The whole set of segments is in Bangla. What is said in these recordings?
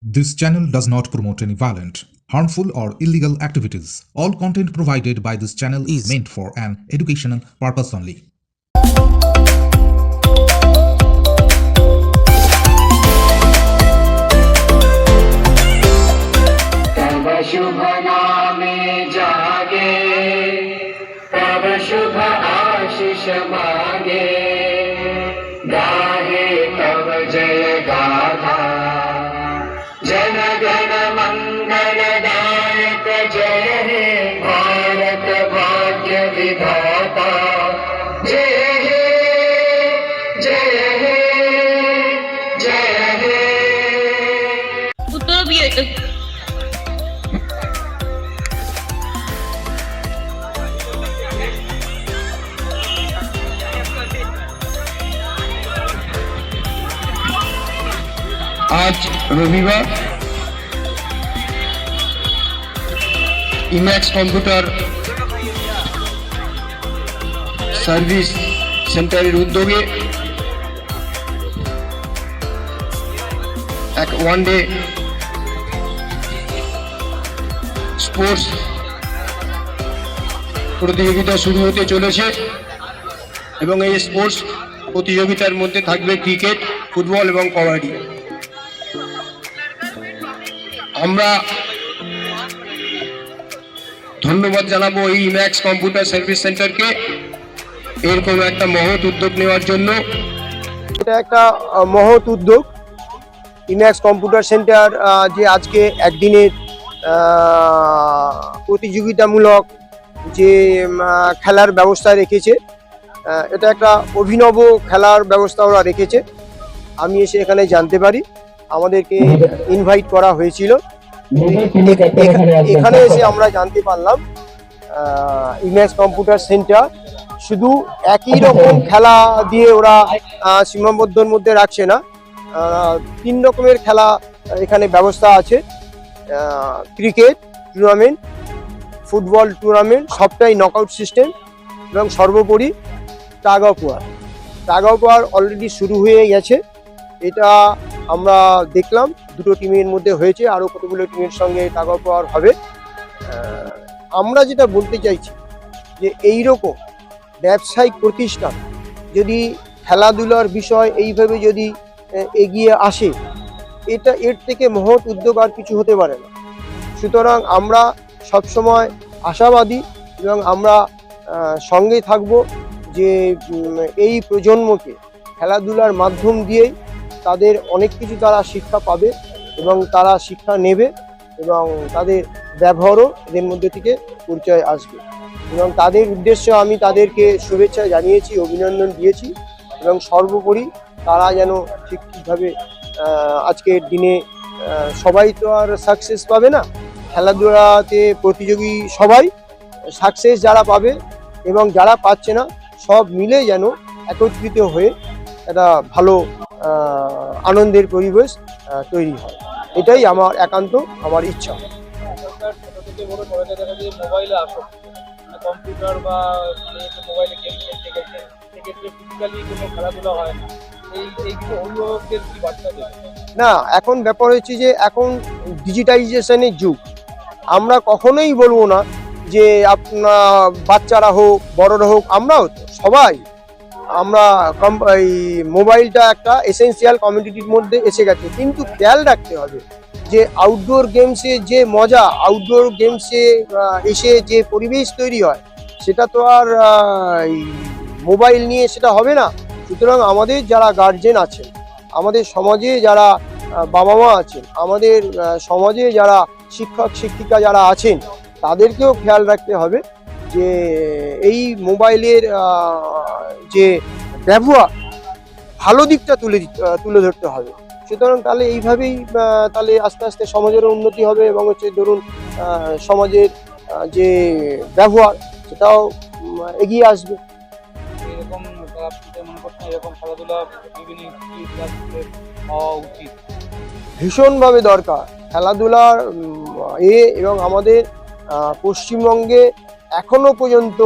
This channel does not promote any violent, harmful, or illegal activities. All content provided by this channel is meant for an educational purpose only. तब शुभ नामे जागे, तब शुभ आशीष मांगे, गाहे तब जय गाथा, जन गण मंगलदायक जय हे भारत भाग्य विधाता, जय हे जय हे जय हे। आज रविवार इमैक्स कम्पिউটার সার্ভিস সেন্টারের উদ্যোগে এক ওয়ান ডে স্পোর্টস প্রতিযোগিতা শুরু হতে চলেছে এবং এই স্পোর্টস প্রতিযোগিতার মধ্যে থাকবে ক্রিকেট, ফুটবল এবং কবাডি। আমরা ধন্যবাদ জানাবো এই ইম্যাক্স কম্পিউটার সার্ভিস সেন্টারকে এরকম একটা মহৎ উদ্যোগ নেওয়ার জন্য। এটা একটা মহৎ উদ্যোগ। ইম্যাক্স কম্পিউটার সেন্টার যে আজকে একদিনের প্রতিযোগিতামূলক যে খেলার ব্যবস্থা রেখেছে, এটা একটা অভিনব খেলার ব্যবস্থা ওরা রেখেছে। আমি এসে এখানে জানতে পারি, আমাদেরকে ইনভাইট করা হয়েছিল। এখানে এসে আমরা জানতে পারলাম ইম্যাক্স কম্পিউটার সেন্টার শুধু একই রকম খেলা দিয়ে ওরা সীমাবদ্ধর মধ্যে রাখছে না, 3 রকমের খেলা এখানে ব্যবস্থা আছে। ক্রিকেট টুর্নামেন্ট, ফুটবল টুর্নামেন্ট, সবটাই নকআউট সিস্টেম এবং সর্বোপরি tug of war. Tug of war already শুরু হয়ে গেছে, এটা আমরা দেখলাম। 2টো টিমের মধ্যে হয়েছে, আরও কতগুলো টিমের সঙ্গে টাগ অফ ওয়ার হবে। আমরা যেটা বলতে চাইছি যে এই রকম ব্যবসায়িক প্রতিষ্ঠান যদি খেলাধুলার বিষয় এইভাবে যদি এগিয়ে আসে, এটা এর থেকে মহৎ উদ্যোগ আর কিছু হতে পারে না। সুতরাং আমরা সবসময় আশাবাদী এবং আমরা সঙ্গে থাকব যে এই প্রজন্মকে খেলাধুলার মাধ্যম দিয়েই তাদের অনেক কিছু তারা শিক্ষা পাবে এবং তারা শিক্ষা নেবে এবং তাদের ব্যবহারও এদের মধ্যে থেকে পরিচয় আসবে। এবং তাদের উদ্দেশ্যে আমি তাদেরকে শুভেচ্ছা জানিয়েছি, অভিনন্দন দিয়েছি এবং সর্বোপরি তারা যেন ঠিকভাবে আজকের দিনে সবাই তো আর সাকসেস পাবে না, খেলাধুলাতে প্রতিযোগী সবাই সাকসেস যারা পাবে এবং যারা পাচ্ছে না সব মিলে যেন একত্রিত হয়ে একটা ভালো আনন্দের পরিবেশ তৈরি হয়, এটাই আমার একান্ত আমার ইচ্ছা। কম্পিউটার বা মোবাইলে গেম খেলতে গেছে, সেক্ষেত্রে ফিজিক্যালি কোনো খেলাধুলা হয় না। এইগুলো অভিভাবকদের কি বার্তা দেবে? না, এখন ব্যাপার হচ্ছে যে এখন ডিজিটাইজেশনের যুগ। আমরা কখনোই বলবো না যে আপনার বাচ্চারা হোক বড়রা হোক, আমরাও তো সবাই আমরা এই মোবাইলটা একটা এসেন্সিয়াল কমিউনিটির মধ্যে এসে গেছে। কিন্তু খেয়াল রাখতে হবে যে আউটডোর গেমসে যে মজা, আউটডোর গেমসে এসে যে পরিবেশ তৈরি হয়, সেটা তো আর মোবাইল নিয়ে সেটা হবে না। সুতরাং আমাদের যারা গার্জেন আছেন, আমাদের সমাজে যারা বাবা মা আছেন, আমাদের সমাজে যারা শিক্ষক শিক্ষিকা যারা আছেন, তাদেরকেও খেয়াল রাখতে হবে যে এই মোবাইলের যে ব্যবহার ভালো দিকটা তুলে ধরতে হবে। সুতরাং তাহলে এইভাবেই তাহলে আস্তে আস্তে সমাজেরও উন্নতি হবে এবং হচ্ছে ধরুন সমাজের যে ব্যবহার সেটাও এগিয়ে আসবে। এরকম মনে করছেন এরকম খেলাধুলা বিভিন্ন হওয়া উচিত? ভীষণভাবে দরকার খেলাধুলার এবং আমাদের পশ্চিমবঙ্গে এখনো পর্যন্ত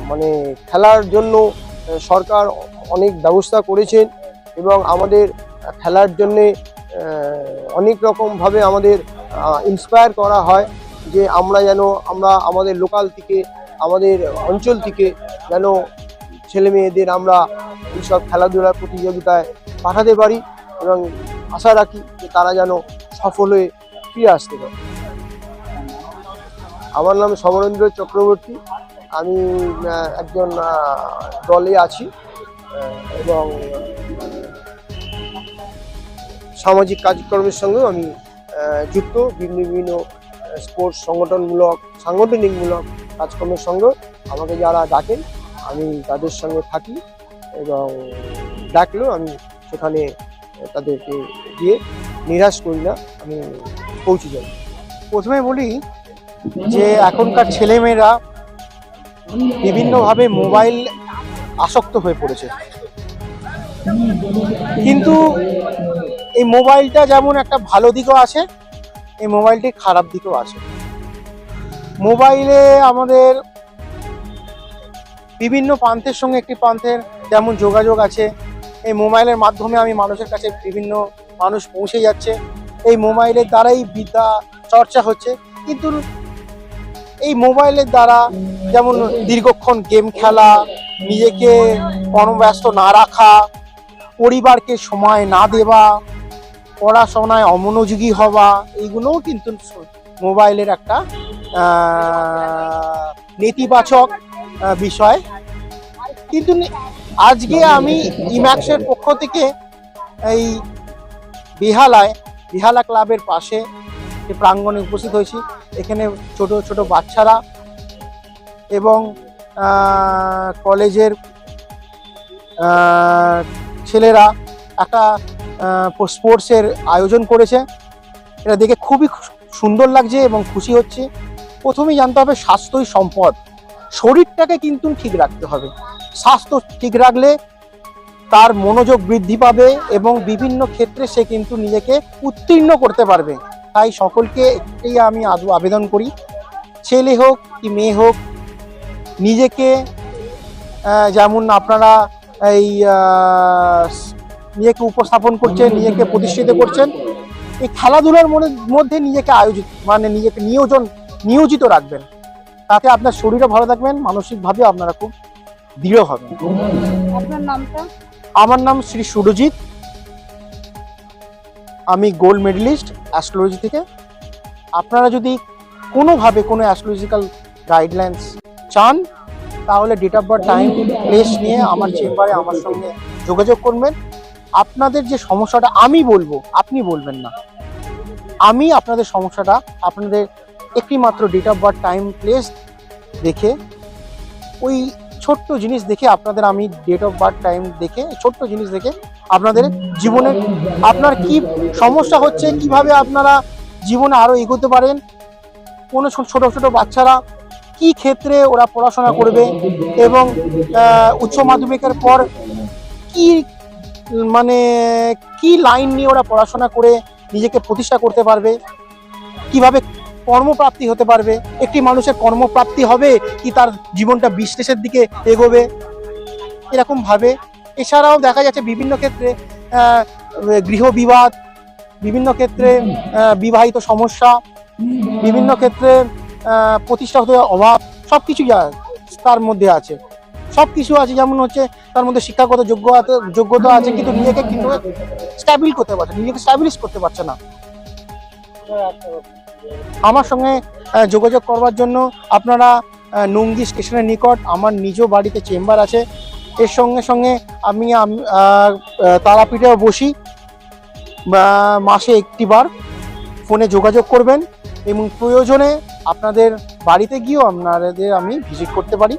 মানে খেলার জন্য সরকার অনেক ব্যবস্থা করেছেন এবং আমাদের খেলার জন্যে অনেক রকমভাবে আমাদের ইন্সপায়ার করা হয় যে আমরা আমাদের লোকাল থেকে, আমাদের অঞ্চল থেকে যেন ছেলে মেয়েদের আমরা এইসব খেলাধুলার প্রতিযোগিতায় পাঠাতে পারি এবং আশা রাখি যে তারা যেন সফল হয়ে ফিরে আসতে পারে। আমার নাম সমরেন্দ্র চক্রবর্তী। আমি একজন দলে আছি এবং সামাজিক কাজকর্মের সঙ্গেও আমি যুক্ত। বিভিন্ন স্পোর্টস সাংগঠনিকমূলক কাজকর্মের সঙ্গে আমাকে যারা ডাকেন আমি তাদের সঙ্গে থাকি এবং ডাকলেও আমি সেখানে তাদেরকে গিয়ে নিরাশ করি না, আমি পৌঁছে যাই। প্রথমে বলি যে এখনকার ছেলেমেয়েরা বিভিন্নভাবে মোবাইল আসক্ত হয়ে পড়েছে, কিন্তু এই মোবাইলটা যেমন একটা ভালো দিকও আছে, এই মোবাইলটির খারাপ দিকও আছে। মোবাইলে আমাদের বিভিন্ন প্রান্তের সঙ্গে একটি প্রান্তের যেমন যোগাযোগ আছে, এই মোবাইলের মাধ্যমে আমি মানুষের কাছে বিভিন্ন মানুষ পৌঁছে যাচ্ছে, এই মোবাইলের দ্বারাই বিদ্যা চর্চা হচ্ছে। কিন্তু এই মোবাইলের দ্বারা যেমন দীর্ঘক্ষণ গেম খেলা, নিজেকে কর্মব্যস্ত না রাখা, পরিবারকে সময় না দেওয়া, পড়াশোনায় অমনোযোগী হওয়া, এইগুলোও কিন্তু মোবাইলের একটা নেতিবাচক বিষয়। কিন্তু আজকে আমি ইম্যাক্সের পক্ষ থেকে এই বেহালা ক্লাবের পাশে যে প্রাঙ্গণে উপস্থিত হয়েছি, এখানে ছোট ছোট বাচ্চারা এবং কলেজের ছেলেরা একটা স্পোর্টসের আয়োজন করেছে। এটা দেখে খুবই সুন্দর লাগছে এবং খুশি হচ্ছে। প্রথমেই জানতে হবে স্বাস্থ্যই সম্পদ, শরীরটাকে কিন্তু ঠিক রাখতে হবে। স্বাস্থ্য ঠিক রাখলে তার মনোযোগ বৃদ্ধি পাবে এবং বিভিন্ন ক্ষেত্রে সে কিন্তু নিজেকে উত্তীর্ণ করতে পারবে। তাই সকলকে একটাই আমি আবেদন করি, ছেলে হোক কি মেয়ে হোক, নিজেকে যেমন আপনারা এই নিজেকে উপস্থাপন করছেন, নিজেকে প্রতিষ্ঠিত করছেন, এই খেলাধুলার মধ্যে নিজেকে নিজেকে নিয়োজিত রাখবেন। তাতে আপনার শরীরও ভালো থাকবেন, মানসিকভাবে আপনারা খুব দৃঢ় হবেন। আপনার নামটা? আমার নাম শ্রী সুরজিৎ, আমি গোল্ড মেডেলিস্ট অ্যাস্ট্রোলজি থেকে। আপনারা যদি কোনোভাবে কোনো অ্যাস্ট্রোলজিক্যাল গাইডলাইন্স চান তাহলে date of birth, time, place নিয়ে আমার চেম্বারে আমার সঙ্গে যোগাযোগ করবেন। আপনাদের যে সমস্যাটা আমি বলবো, আপনি বলবেন না, আমি আপনাদের সমস্যাটা আপনাদের একটি মাত্র date of birth, time, place দেখে, ওই ছোট্ট জিনিস দেখে আপনাদের আমি ডেট অফ বার্থ, টাইম দেখে, ছোট্ট জিনিস দেখে আপনাদের জীবনের আপনার কি সমস্যা হচ্ছে, কিভাবে আপনারা জীবনে আরো এগোতে পারেন, কোনো ছোট ছোট বাচ্চারা কি ক্ষেত্রে ওরা পড়াশোনা করবে এবং উচ্চ মাধ্যমিকের পর কি লাইন নিয়ে ওরা পড়াশোনা করে নিজেকে প্রতিষ্ঠা করতে পারবে, কিভাবে কর্মপ্রাপ্তি হতে পারবে, একটি মানুষের কর্মপ্রাপ্তি হবে কি তার জীবনটা বিজনেসের দিকে এগোবে, এরকম ভাবে। এছাড়াও দেখা যাচ্ছে বিভিন্ন ক্ষেত্রে গৃহবিবাদ, বিভিন্ন ক্ষেত্রে বিবাহিত সমস্যা, বিভিন্ন ক্ষেত্রে প্রতিষ্ঠাগত অভাব, সবকিছু তার মধ্যে আছে, সবকিছু আছে। যেমন হচ্ছে তার মধ্যে শিক্ষাগত যোগ্যতা আছে, কিন্তু নিজেকে কিন্তু স্ট্যাবিল করতে পারছে, নিজেকে স্ট্যাবলিশ করতে পারছে না। আমার সঙ্গে যোগাযোগ করবার জন্য আপনারা নুঙ্গি স্টেশনের নিকট আমার নিজ বাড়িতে চেম্বার আছে। এর সঙ্গে সঙ্গে আমি তারাপীঠেও বসি, মাসে একটি বার। ফোনে যোগাযোগ করবেন এবং প্রয়োজনে আপনাদের বাড়িতে গিয়েও আপনাদের আমি ভিজিট করতে পারি।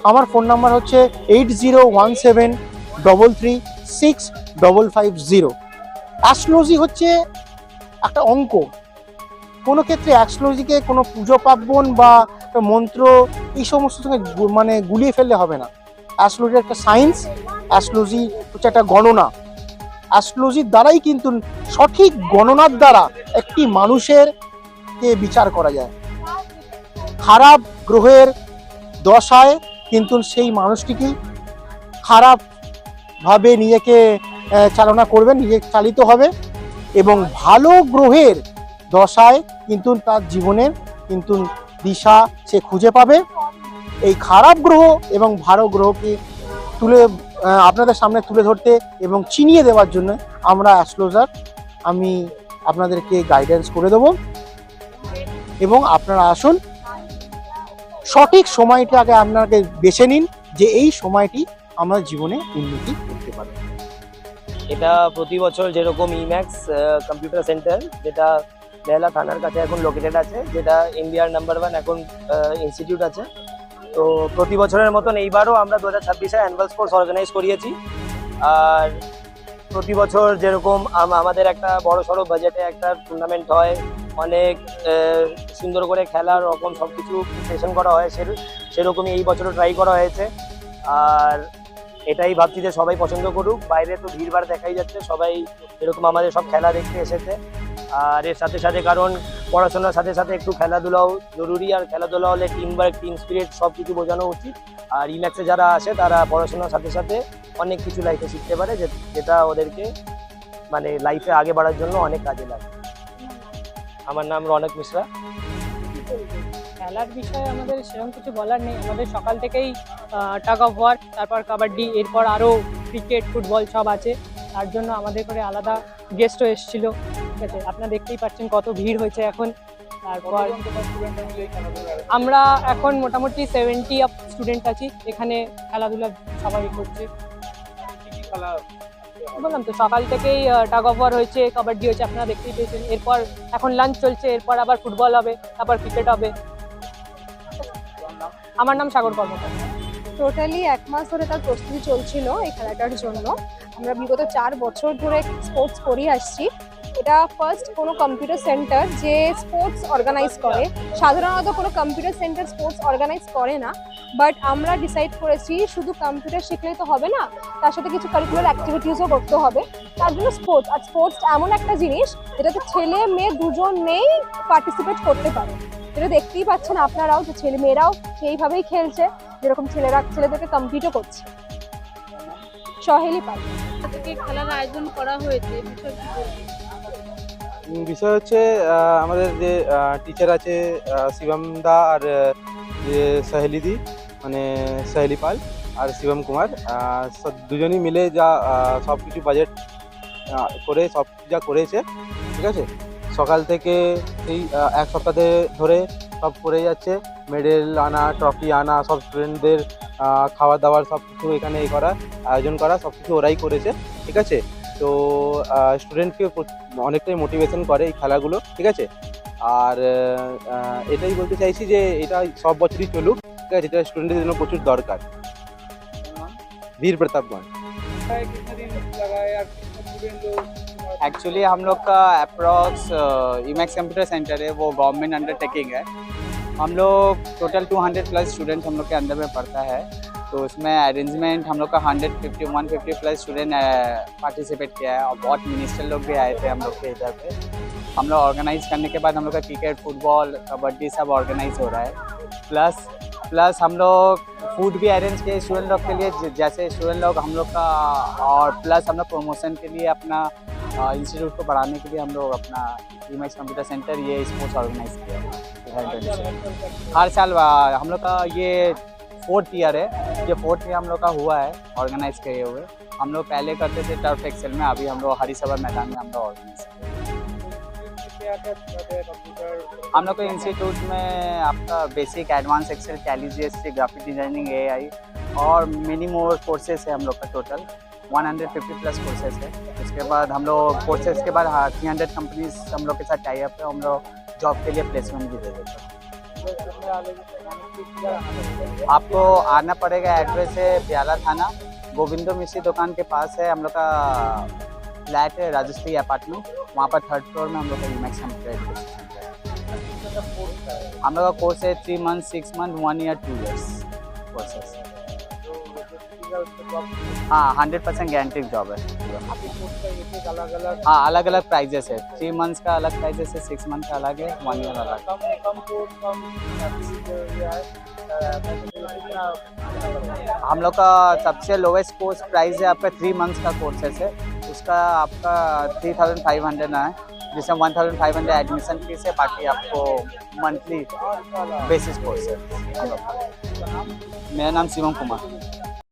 আমার ফোন নাম্বার হচ্ছে 8017336550। অ্যাস্ট্রোলজি হচ্ছে একটা অঙ্ক। কোনো ক্ষেত্রে অ্যাস্ট্রোলজিকে কোনো পুজো পার্বণ বা মন্ত্র এই সমস্ত সঙ্গে গুলিয়ে ফেললে হবে না। অ্যাস্ট্রোলজি একটা সায়েন্স, অ্যাস্ট্রোলজি হচ্ছে একটা গণনা। অ্যাস্ট্রোলজির দ্বারাই কিন্তু সঠিক গণনার দ্বারা একটি মানুষের কে বিচার করা যায়। খারাপ গ্রহের দশায় কিন্তু সেই মানুষটিকে খারাপ ভাবে নিজেকে চালনা করবেন, নিজে চালিত হবে এবং ভালো গ্রহের দশায় কিন্তু তার জীবনের কিন্তু দিশা সে খুঁজে পাবে। এই খারাপ গ্রহ এবং ভালো গ্রহকে তুলে আপনাদের সামনে তুলে ধরতে এবং চিনিয়ে দেওয়ার জন্য আমরা অ্যাস্ট্রোলজার আমি আপনাদেরকে গাইডেন্স করে দেব এবং আপনারা আসুন, সঠিক সময়টা আগে আপনাকে বেছে নিন যে এই সময়টি আমার জীবনে উন্নতি করতে পারে। এটা প্রতি বছর যেরকম ইম্যাক্স কম্পিউটার সেন্টার, যেটা বেহালা থানার কাছে এখন লোকেটেড আছে, যেটা ইন্ডিয়ার নাম্বার 1 এখন ইনস্টিটিউট আছে। তো প্রতি বছরের মতন এইবারও আমরা 2026-এ অ্যানুয়াল স্পোর্টস অর্গানাইজ করিয়েছি। আর প্রতি বছর যেরকম আমাদের একটা বড় সড়ো বাজেটে একটা টুর্নামেন্ট হয়, অনেক সুন্দর করে খেলার রকম সব কিছু সেশন করা হয়, সেরকমই এই বছরও ট্রাই করা হয়েছে। আর এটাই ভাবছি যে সবাই পছন্দ করুক। বাইরে তো ভিড়ভাড় দেখাই যাচ্ছে, সবাই এরকম আমাদের সব খেলা দেখতে এসেছে। আর এর সাথে সাথে কারণ পড়াশোনার সাথে সাথে একটু খেলাধুলাও জরুরি, আর খেলাধুলা হলে টিম ওয়ার্ক, টিম স্পিরিট সব কিছু বোঝানো উচিত। আর ইম্যাক্সে যারা আসে তারা পড়াশোনার সাথে সাথে অনেক কিছু লাইফে শিখতে পারে, যেটা ওদেরকে মানে লাইফে আগে বাড়ার জন্য অনেক কাজে লাগে। আমার নাম রনক মিশ্রা। খেলার বিষয়ে আমাদের সেরকম কিছু বলার নেই। আমাদের সকাল থেকেই টাগ অফ ওয়ার, তারপর কাবাডি, এরপর আরও ক্রিকেট, ফুটবল সব আছে। তার জন্য আমাদের করে আলাদা গেস্টও এসেছিলো। ঠিক আছে, আপনারা দেখতেই পাচ্ছেন কত ভিড় হয়েছে এখন। তারপর আমরা এখন মোটামুটি 70 অফ স্টুডেন্ট আছি এখানে। খেলাধুলা সবাই করছে। বললাম তো সকাল থেকেই টাগ অফ ওয়ার হয়েছে, কাবাডি হয়েছে, আপনারা দেখতেই পেয়েছেন। এরপর এখন লাঞ্চ চলছে, এরপর আবার ফুটবল হবে, তারপর ক্রিকেট হবে। আমার নাম সাগর কর্মকার। টোটালি 1 মাস ধরে তার প্রস্তুতি চলছিল এই খেলাটার জন্য। আমরা বিগত 4 বছর ধরে স্পোর্টস করিয়ে আসছি। এটা ফার্স্ট কোনো কম্পিউটার সেন্টার যে স্পোর্টস অর্গানাইজ করে। সাধারণত কোনো কম্পিউটার সেন্টার স্পোর্টস অর্গানাইজ করে না, বাট আমরা ডিসাইড করেছি শুধু কম্পিউটার শিখলেই তো হবে না, তার সাথে কিছু কারিকুলার অ্যাক্টিভিটিসও করতে হবে। তার জন্য স্পোর্টস, আর স্পোর্টস এমন একটা জিনিস যেটাতে ছেলে মেয়ে দুজনেই পার্টিসিপেট করতে পারে। যেটা দেখতেই পাচ্ছেন আপনারাও যে ছেলে মেয়েরাও সেইভাবেই খেলছে, যেরকম ছেলেদেরকে কম্পিটও করছে। সহেলি পাল থেকে খেলার আয়োজন করা হয়েছে, বিষয় হচ্ছে আমাদের যে টিচার আছে শিবম দা আর যে সহেলিদি মানে সহেলি পাল আর শিবম কুমার, দুজনই মিলে যা সব কিছু বাজেট করে সব যা করেছে, ঠিক আছে। সকাল থেকে এই 1 সপ্তাহ ধরে সব করে যাচ্ছে। মেডেল আনা, ট্রফি আনা, সব স্টুডেন্টদের খাওয়া দাওয়ার সব কিছু এখানে আয়োজন করা সব কিছু ওরাই করেছে, ঠিক আছে। তো স্টুডেন্টকে অনেকটাই মোটিভেশন করে এই খেলাগুলো, ঠিক আছে। আর এটাই বলতে চাইছি যে এটা সব বছরই চলুক, ঠিক আছে। এটা স্টুডেন্টদের জন্য প্রচুর দরকার। वीर प्रतापगढ़। एक्चुअली हम लोग का अप्रॉक्स इमैक्स कंप्यूटर सेंटर है, वो गवर्नमेंट अंडरटेकिंग है। हम लोग टोटल 200 प्लस स्टूडेंट्स हम लोग के अंदर में पढ़ता है। तो उसमें अरेंजमेंट हम लोग का 150 प्लस स्टूडेंट पार्टिसिपेट किया है और बहुत मिनिस्टर लोग भी आए थे हम लोग के इधर पे। हम लोग ऑर्गेनाइज करने के बाद हम लोग का क्रिकेट, फुटबॉल, कबड्डी सब ऑर्गेनाइज हो रहा है। प्लस हम लोग फूड भी अरेंज किए स्टूडेंट लोग के लिए, जैसे स्टूडेंट लोग हम लोग का, और प्लस हम लोग प्रमोशन के लिए अपना इंस्टीट्यूट को बढ़ाने के लिए हम लोग अपना इमैक्स कंप्यूटर सेंटर ये स्पोर्ट्स ऑर्गेनाइज किया है। हर साल हम लोग का ये 4th ईयर है, ये 4th ईयर हम लोग का हुआ है ऑर्गेनाइज किए हुए। हम लोग पहले करते थे टर्फ एक्सेल में, अभी हम लोग हरी सभा मैदान में हम लोग ऑर्गेनाइज किए। हम लोग के इंस्टीट्यूट में आपका basic, advance excel, Tally, GST, graphic designing, AI और मिनी मोर कोर्सेस है हम लोग का। टोटल 150 प्लस कोर्सेस है। उसके बाद हम लोग कोर्सेस के बाद 300 कंपनीज हम लोग के साथ टाई अप है। हम लोग जॉब के लिए प्लेसमेंट भी दे देते हैं। आपको आना पड़ेगा, एड्रेस है बेहाला थाना, गोविंदो मिश्री दुकान के पास है। हम लोग का फ्लैट है राजश्री अपार्टमेंट, वहाँ पर 3rd फ्लोर में हम लोग का इमैक्स कंप्यूटर हम लोग का कोर्स है 3 month, 6 month, 1 year, 2 years courses. हाँ, 100% गारंटीड जॉब है। होगा। आपके कोर्स का एक एक अलग अलग हाँ, अलग अलग प्राइजेस है। 3 मंथ्स का अलग प्राइजेस है, 6 मंथ का अलग है, 1 ईयर अलग। कम कम कोर्स कम फीस ये है हम लोग का सबसे लोवेस्ट कोर्स प्राइस है आपका 3 मंथ्स का कोर्सेस है, उसका आपका 3500 है, जिसमें 1500 एडमिशन फीस है, बाकी आपको मंथली बेसिस कोर्स है। मेरा नाम शिवम कुमार।